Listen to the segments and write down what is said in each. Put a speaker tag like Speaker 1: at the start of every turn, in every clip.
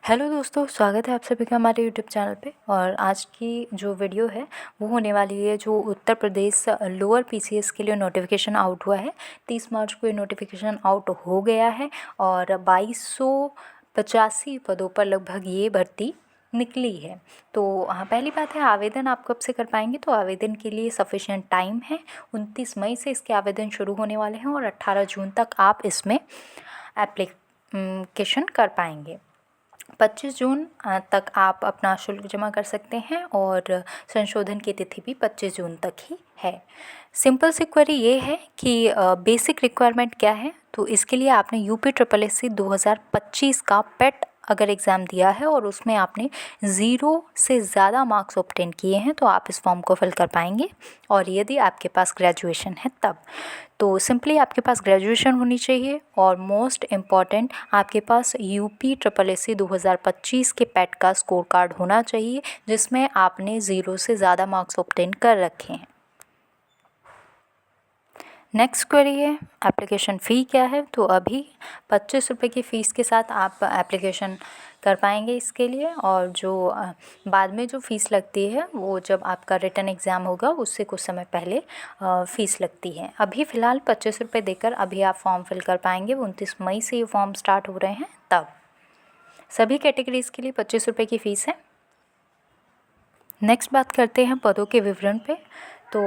Speaker 1: Hello दोस्तों, स्वागत है आप सभी का हमारे यूट्यूब चैनल पे। और आज की जो वीडियो है वो होने वाली है जो उत्तर प्रदेश लोअर पीसीएस के लिए नोटिफिकेशन आउट हुआ है। 30 मार्च को ये नोटिफिकेशन आउट हो गया है और 2285 पदों पर लगभग ये भर्ती निकली है। तो पहली बात है, आवेदन आप कब से कर पाएंगे? तो आवेदन के लिए सफिशिएंट टाइम है। 29 मई से इसके आवेदन शुरू होने वाले हैं और 18 जून तक आप इसमें एप्लीकेशन कर पाएंगे। 25 जून तक आप अपना शुल्क जमा कर सकते हैं और संशोधन की तिथि भी 25 जून तक ही है। सिंपल सी क्वेरी ये है कि बेसिक रिक्वायरमेंट क्या है। तो इसके लिए आपने यूपी ट्रिपल एस सी 2025 का पेट अगर एग्ज़ाम दिया है और उसमें आपने 0 से ज़्यादा मार्क्स ऑब्टेन किए हैं तो आप इस फॉर्म को फिल कर पाएंगे। और यदि आपके पास ग्रेजुएशन है तब तो सिंपली आपके पास ग्रेजुएशन होनी चाहिए और मोस्ट इम्पॉर्टेंट आपके पास यूपी ट्रिपल एस सी 2025 के पेट का स्कोर कार्ड होना चाहिए जिसमें आपने 0 से ज़्यादा मार्क्स ऑब्टेन कर रखे हैं। नेक्स्ट क्वेरी है, एप्लीकेशन फ़ी क्या है? तो अभी 25 रुपये की फ़ीस के साथ आप एप्लीकेशन कर पाएंगे इसके लिए। और जो बाद में जो फ़ीस लगती है वो जब आपका रिटन एग्ज़ाम होगा उससे कुछ समय पहले फ़ीस लगती है। अभी फ़िलहाल 25 रुपये देकर अभी आप फॉर्म फिल कर पाएंगे। 29 मई से ये फॉर्म स्टार्ट हो रहे हैं तब सभी कैटेगरीज़ के लिए 25 रुपये की फ़ीस है। नेक्स्ट बात करते हैं पदों के विवरण पे। तो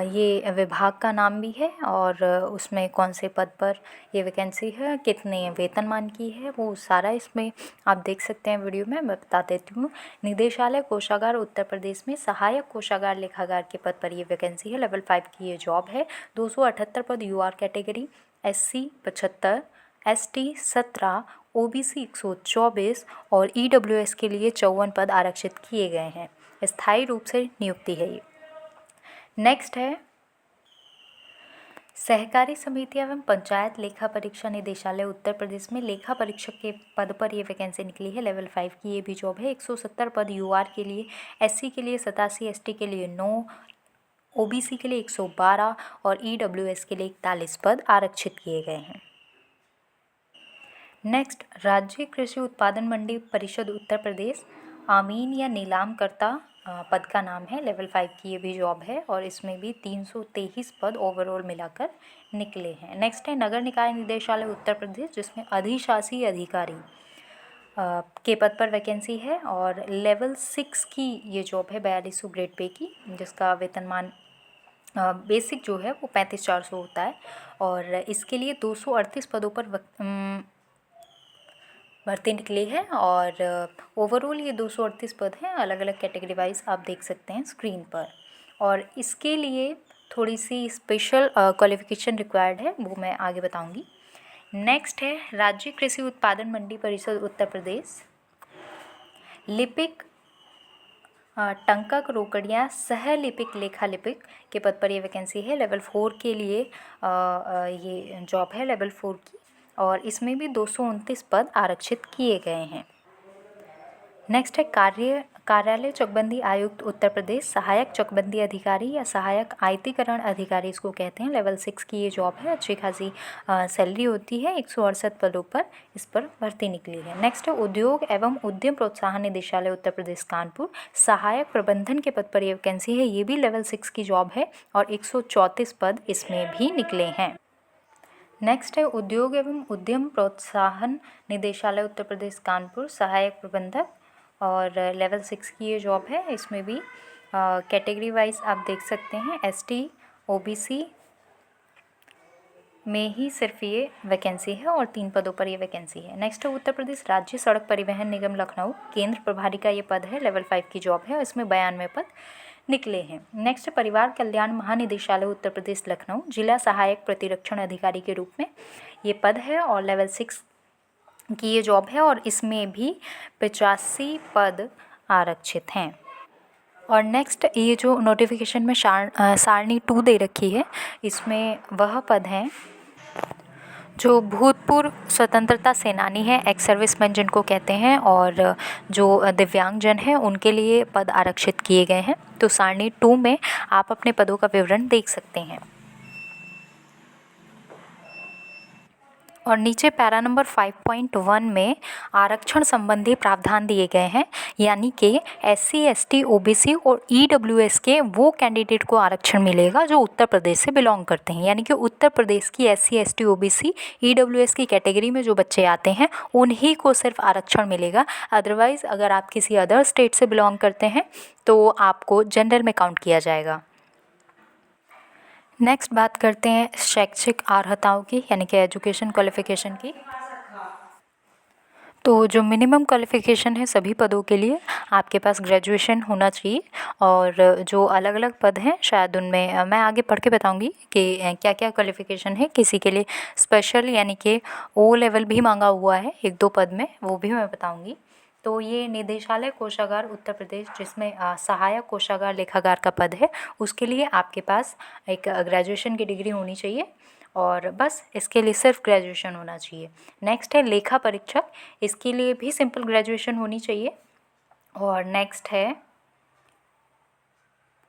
Speaker 1: ये विभाग का नाम भी है और उसमें कौन से पद पर ये वैकेंसी है, कितने वेतनमान की है, वो सारा इसमें आप देख सकते हैं वीडियो में। मैं बता देती हूँ। निदेशालय कोषागार उत्तर प्रदेश में सहायक कोषागार लेखागार के पद पर ये वैकेंसी है। लेवल 5 की ये जॉब है। 278 पद यूआर कैटेगरी, SC 75, ST 17, OBC 124 और EWS के लिए 54 पद आरक्षित किए गए हैं। स्थायी रूप से नियुक्ति है ये। नेक्स्ट है सहकारी समिति एवं पंचायत लेखा परीक्षा निदेशालय उत्तर प्रदेश में लेखा परीक्षक के पद पर ये वैकेंसी निकली है। लेवल 5 की ये भी जॉब है। 170 पद यूआर के लिए, SC के लिए 87, ST के लिए 9, OBC के लिए 112 और EWS के लिए 41 पद आरक्षित किए गए हैं। नेक्स्ट, राज्य कृषि उत्पादन मंडी परिषद उत्तर प्रदेश आमीन या नीलामकर्ता पद का नाम है। लेवल 5 की ये भी जॉब है और इसमें भी 323 पद ओवरऑल मिलाकर निकले हैं। नेक्स्ट है नगर निकाय निदेशालय उत्तर प्रदेश जिसमें अधिशासी अधिकारी के पद पर वैकेंसी है और लेवल 6 की ये जॉब है 4200 ग्रेड पे की, जिसका वेतनमान बेसिक जो है वो 35,400 होता है। और इसके लिए 238 पदों पर भर्ती निकली है और ओवरऑल ये 238 पद हैं। अलग अलग कैटेगरी वाइज आप देख सकते हैं स्क्रीन पर। और इसके लिए थोड़ी सी स्पेशल क्वालिफिकेशन रिक्वायर्ड है, वो मैं आगे बताऊंगी। नेक्स्ट है राज्य कृषि उत्पादन मंडी परिषद उत्तर प्रदेश लिपिक, टंकक, रोकड़िया, सह लिपिक, लेखा लिपिक के पद पर ये वैकेंसी है। लेवल 4 के लिए ये जॉब है, लेवल 4 की। और इसमें भी 229 पद आरक्षित किए गए हैं। नेक्स्ट है कार्यालय चकबंदी आयुक्त उत्तर प्रदेश सहायक चकबंदी अधिकारी या सहायक आयतीकरण अधिकारी इसको कहते हैं। लेवल 6 की ये जॉब है। अच्छी खासी सैलरी होती है। 168 पदों पर इस पर भर्ती निकली है। नेक्स्ट है उद्योग एवं उद्यम प्रोत्साहन निदेशालय उत्तर प्रदेश कानपुर सहायक प्रबंधन के पद पर यह वैकेंसी है। ये भी लेवल 6 की जॉब है और 134 पद इसमें भी निकले हैं। नेक्स्ट है उद्योग एवं उद्यम प्रोत्साहन निदेशालय उत्तर प्रदेश कानपुर सहायक प्रबंधक और लेवल 6 की ये जॉब है। इसमें भी कैटेगरी वाइज आप देख सकते हैं ST OBC में ही सिर्फ ये वैकेंसी है और 3 पदों पर ये वैकेंसी है। नेक्स्ट है उत्तर प्रदेश राज्य सड़क परिवहन निगम लखनऊ केंद्र प्रभारी का ये पद है। लेवल 5 की जॉब है और इसमें 92 पद निकले हैं। नेक्स्ट परिवार कल्याण महानिदेशालय उत्तर प्रदेश लखनऊ जिला सहायक प्रतिरक्षण अधिकारी के रूप में ये पद है और लेवल 6 की ये जॉब है और इसमें भी 85 पद आरक्षित हैं। और नेक्स्ट ये जो नोटिफिकेशन में सारणी 2 दे रखी है, इसमें वह पद हैं जो भूतपूर्व स्वतंत्रता सेनानी हैं, एक्स सर्विसमैन जिनको कहते हैं, और जो दिव्यांगजन हैं उनके लिए पद आरक्षित किए गए हैं। तो सारणी 2 में आप अपने पदों का विवरण देख सकते हैं। और नीचे पैरा नंबर 5.1 में आरक्षण संबंधी प्रावधान दिए गए हैं, यानी कि SC ST OBC और EWS के वो कैंडिडेट को आरक्षण मिलेगा जो उत्तर प्रदेश से बिलोंग करते हैं, यानी कि उत्तर प्रदेश की SC ST OBC EWS की कैटेगरी में जो बच्चे आते हैं उन्हीं को सिर्फ आरक्षण मिलेगा। अदरवाइज़ अगर आप किसी अदर स्टेट से बिलोंग करते हैं तो आपको जनरल में काउंट किया जाएगा। नेक्स्ट बात करते हैं शैक्षिक अर्हताओं की, यानी कि एजुकेशन क्वालिफिकेशन की। तो जो मिनिमम क्वालिफ़िकेशन है सभी पदों के लिए आपके पास ग्रेजुएशन होना चाहिए, और जो अलग अलग पद हैं शायद उनमें मैं आगे पढ़ के बताऊंगी कि क्या क्या क्वालिफ़िकेशन है। किसी के लिए स्पेशल यानी कि O लेवल भी मांगा हुआ है 1-2 पद में, वो भी मैं बताऊंगी। तो ये निदेशालय कोषागार उत्तर प्रदेश, जिसमें सहायक कोषागार लेखाकार का पद है, उसके लिए आपके पास एक ग्रेजुएशन की डिग्री होनी चाहिए, और बस इसके लिए सिर्फ ग्रेजुएशन होना चाहिए। नेक्स्ट है लेखा परीक्षक, इसके लिए भी सिंपल ग्रेजुएशन होनी चाहिए। और नेक्स्ट है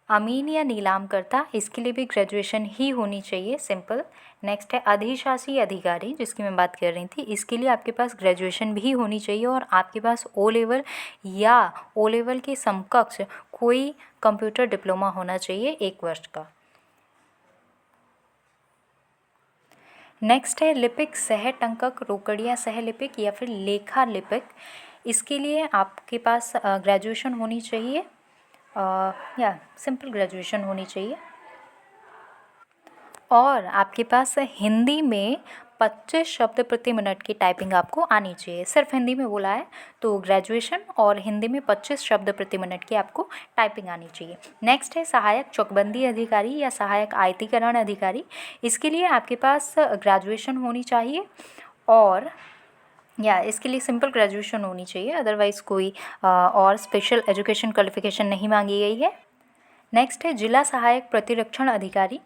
Speaker 1: अमीन या नीलामकर्ता, इसके लिए भी ग्रेजुएशन ही होनी चाहिए, सिंपल। नेक्स्ट है अधिशासी अधिकारी, जिसकी मैं बात कर रही थी, इसके लिए आपके पास ग्रेजुएशन भी होनी चाहिए और आपके पास O लेवल या O लेवल के समकक्ष कोई कंप्यूटर डिप्लोमा होना चाहिए 1 वर्ष का। नेक्स्ट है लिपिक सह टंकक रोकड़िया सह लिपिक या फिर लेखा लिपिक, इसके लिए आपके पास ग्रेजुएशन होनी चाहिए, या सिंपल ग्रेजुएशन होनी चाहिए, और आपके पास हिंदी में 25 शब्द प्रति मिनट की टाइपिंग आपको आनी चाहिए। सिर्फ हिंदी में बोला है तो ग्रेजुएशन और हिंदी में 25 शब्द प्रति मिनट की आपको टाइपिंग आनी चाहिए। नेक्स्ट है सहायक चकबंदी अधिकारी या सहायक आयतीकरण अधिकारी, इसके लिए आपके पास ग्रेजुएशन होनी चाहिए, और या इसके लिए सिंपल ग्रेजुएशन होनी चाहिए, अदरवाइज़ कोई और स्पेशल एजुकेशन क्वालिफिकेशन नहीं मांगी गई है। नेक्स्ट है जिला सहायक प्रतिरक्षण अधिकारी,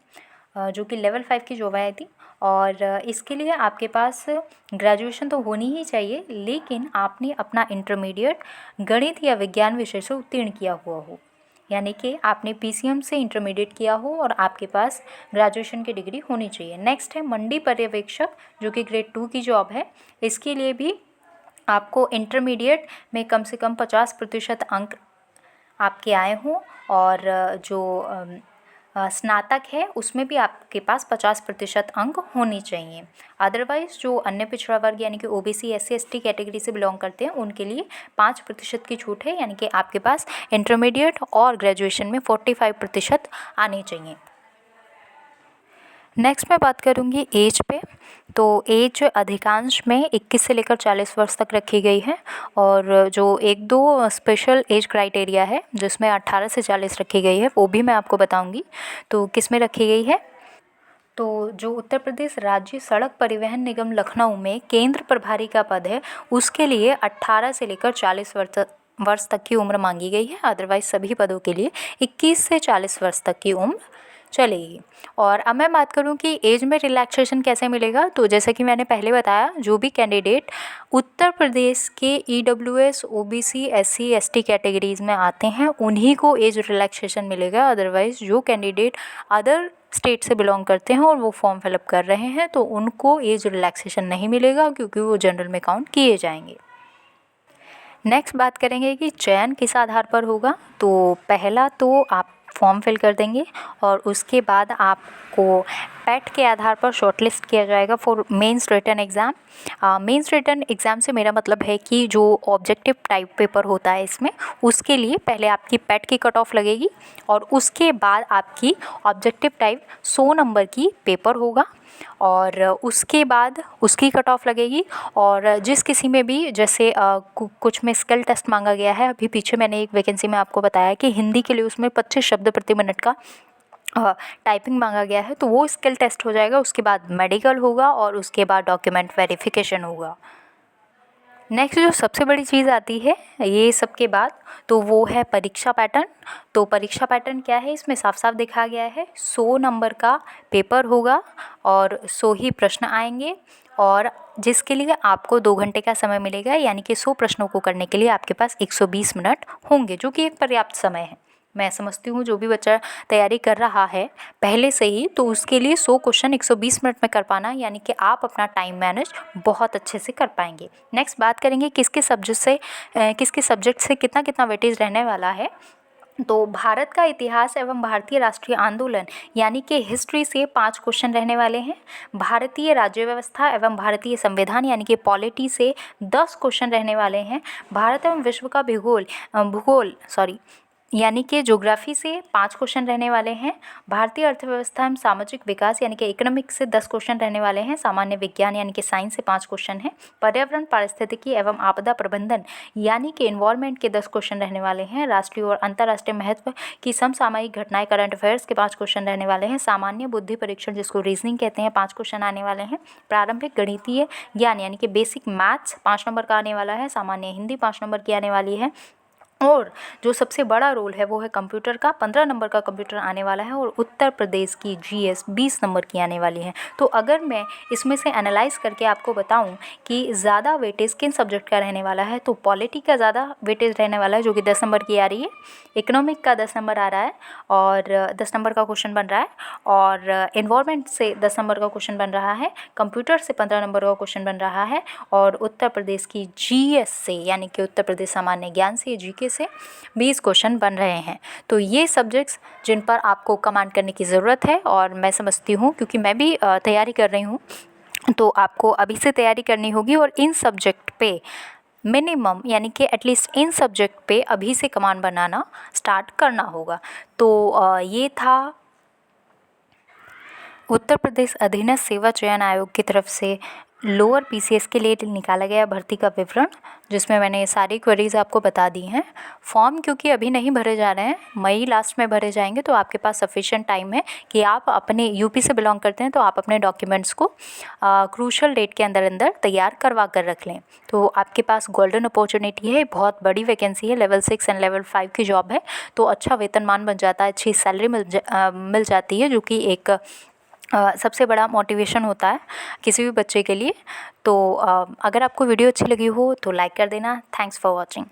Speaker 1: जो कि लेवल 5 की जॉब आई थी, और इसके लिए आपके पास ग्रेजुएशन तो होनी ही चाहिए, लेकिन आपने अपना इंटरमीडिएट गणित या विज्ञान विषय से उत्तीर्ण किया हुआ हो, यानी कि आपने PCM से इंटरमीडिएट किया हो और आपके पास ग्रेजुएशन की डिग्री होनी चाहिए। नेक्स्ट है मंडी पर्यवेक्षक, जो कि ग्रेड 2 की जॉब है, इसके लिए भी आपको इंटरमीडिएट में कम से कम 50% अंक आपके आए हों, और जो स्नातक है उसमें भी आपके पास 50% अंक होने चाहिए। अदरवाइज़ जो अन्य पिछड़ा वर्ग यानी कि OBC SC ST कैटेगरी से बिलोंग करते हैं उनके लिए 5% की छूट है, यानी कि आपके पास इंटरमीडिएट और ग्रेजुएशन में 45% आने चाहिए। नेक्स्ट मैं बात करूँगी एज पे। तो एज अधिकांश में 21 से लेकर 40 वर्ष तक रखी गई है, और जो 1-2 स्पेशल एज क्राइटेरिया है जिसमें 18 से 40 रखी गई है, वो भी मैं आपको बताऊंगी। तो किस में रखी गई है, तो जो उत्तर प्रदेश राज्य सड़क परिवहन निगम लखनऊ में केंद्र प्रभारी का पद है, उसके लिए 18 से लेकर 40 वर्ष तक की उम्र मांगी गई है। अदरवाइज सभी पदों के लिए 21 से 40 वर्ष तक की उम्र चलेगी। और अब मैं बात करूं कि एज में रिलैक्सेशन कैसे मिलेगा, तो जैसे कि मैंने पहले बताया, जो भी कैंडिडेट उत्तर प्रदेश के EWS OBC SC ST categories में आते हैं उन्हीं को एज रिलैक्सेशन मिलेगा। अदरवाइज़ जो कैंडिडेट अदर स्टेट से बिलोंग करते हैं और वो फॉर्म फिलअप कर रहे हैं तो उनको एज रिलैक्सेशन नहीं मिलेगा, क्योंकि वो जनरल में काउंट किए जाएंगे। नेक्स्ट बात करेंगे कि चयन किस आधार पर होगा। तो पहला तो आप फॉर्म फिल कर देंगे और उसके बाद आपको पैट के आधार पर शॉर्टलिस्ट किया जाएगा for mains written exam. Mains written exam से मेरा मतलब है कि जो ऑब्जेक्टिव टाइप पेपर होता है इसमें, उसके लिए पहले आपकी पैट की कट ऑफ लगेगी और उसके बाद आपकी ऑब्जेक्टिव टाइप 100 नंबर की पेपर होगा, और उसके बाद उसकी कट ऑफ लगेगी। और जिस किसी में भी जैसे कुछ में स्किल टेस्ट मांगा गया है, अभी पीछे मैंने एक वैकेंसी में आपको बताया कि हिंदी के लिए उसमें 25 शब्द प्रति मिनट का टाइपिंग मांगा गया है, तो वो स्किल टेस्ट हो जाएगा। उसके बाद मेडिकल होगा और उसके बाद डॉक्यूमेंट वेरिफिकेशन होगा। नेक्स्ट जो सबसे बड़ी चीज़ आती है ये सब के बाद, तो वो है परीक्षा पैटर्न। तो परीक्षा पैटर्न क्या है, इसमें साफ साफ दिखा गया है 100 नंबर का पेपर होगा और 100 ही प्रश्न आएंगे, और जिसके लिए आपको 2 घंटे का समय मिलेगा, यानी कि 100 प्रश्नों को करने के लिए आपके पास 120 मिनट होंगे, जो कि एक पर्याप्त समय है। मैं समझती हूँ जो भी बच्चा तैयारी कर रहा है पहले से ही, तो उसके लिए 100 क्वेश्चन 120 मिनट में कर पाना, यानी कि आप अपना टाइम मैनेज बहुत अच्छे से कर पाएंगे। नेक्स्ट बात करेंगे किसके सब्जेक्ट से कितना कितना वेटेज रहने वाला है। तो भारत का इतिहास एवं भारतीय राष्ट्रीय आंदोलन यानी कि हिस्ट्री से 5 क्वेश्चन रहने वाले हैं। भारतीय राज्य व्यवस्था एवं भारतीय संविधान यानी कि पॉलिटी से 10 क्वेश्चन रहने वाले हैं। भारत एवं विश्व का भूगोल यानी कि ज्योग्राफी से 5 क्वेश्चन रहने वाले हैं। भारतीय अर्थव्यवस्था एवं सामाजिक विकास यानी कि इकोनॉमिक्स से 10 क्वेश्चन रहने वाले हैं। सामान्य विज्ञान यानी कि साइंस से 5 क्वेश्चन हैं। पर्यावरण पारिस्थितिकी एवं आपदा प्रबंधन यानी कि इन्वायरमेंट के 10 क्वेश्चन रहने वाले हैं। राष्ट्रीय और अंतर्राष्ट्रीय महत्व की समसामयिक घटनाएं करंट अफेयर्स के 5 क्वेश्चन रहने वाले हैं। सामान्य बुद्धि परीक्षण जिसको रीजनिंग कहते हैं 5 क्वेश्चन आने वाले हैं। प्रारंभिक गणितीय ज्ञान यानी कि बेसिक मैथ्स 5 नंबर का आने वाला है। सामान्य हिंदी 5 नंबर की आने वाली है। और जो सबसे बड़ा रोल है वो है कंप्यूटर का, 15 नंबर का कंप्यूटर आने वाला है। और उत्तर प्रदेश की जीएस 20 नंबर की आने वाली है। तो अगर मैं इसमें से एनालाइज करके आपको बताऊं कि ज़्यादा वेटेज किन सब्जेक्ट का रहने वाला है, तो पॉलिटी का ज़्यादा वेटेज रहने वाला है जो कि 10 नंबर की आ रही है। इकोनॉमिक का 10 नंबर आ रहा है और 10 नंबर का क्वेश्चन बन रहा है। और एनवायरनमेंट से 10 नंबर का क्वेश्चन बन रहा है। कंप्यूटर से 15 नंबर का क्वेश्चन बन रहा है। और उत्तर प्रदेश की जीएस से यानी कि उत्तर प्रदेश सामान्य ज्ञान से, जीके से 20 क्वेश्चन बन रहे हैं। तो ये सब्जेक्ट्स जिन पर आपको कमांड करने की ज़रूरत है, और मैं समझती हूँ क्योंकि मैं भी तैयारी कर रही हूँ, तो आपको अभी से तैयारी करनी होगी। और इन सब्जेक्ट पे मिनिमम यानी कि एटलीस्ट इन सब्जेक्ट पे अभी से कमांड बनाना स्टार्ट करना होगा। तो ये था उत्तर प्रदेश अधीनस्थ सेवा चयन आयोग की तरफ से लोअर पीसीएस के लिए निकाला गया भर्ती का विवरण, जिसमें मैंने सारी क्वेरीज आपको बता दी हैं। फॉर्म क्योंकि अभी नहीं भरे जा रहे हैं, मई लास्ट में भरे जाएंगे, तो आपके पास सफिशिएंट टाइम है कि आप अपने यूपी से बिलोंग करते हैं तो आप अपने डॉक्यूमेंट्स को क्रूशल डेट के अंदर तैयार करवा कर रख लें। तो आपके पास गोल्डन अपॉर्चुनिटी है, बहुत बड़ी वैकेंसी है, लेवल 6 एंड लेवल 5 की जॉब है। तो अच्छा वेतनमान बन जाता है, अच्छी सैलरी मिल जाती है, जो कि एक सबसे बड़ा मोटिवेशन होता है किसी भी बच्चे के लिए। तो अगर आपको वीडियो अच्छी लगी हो तो लाइक कर देना। Thanks for watching.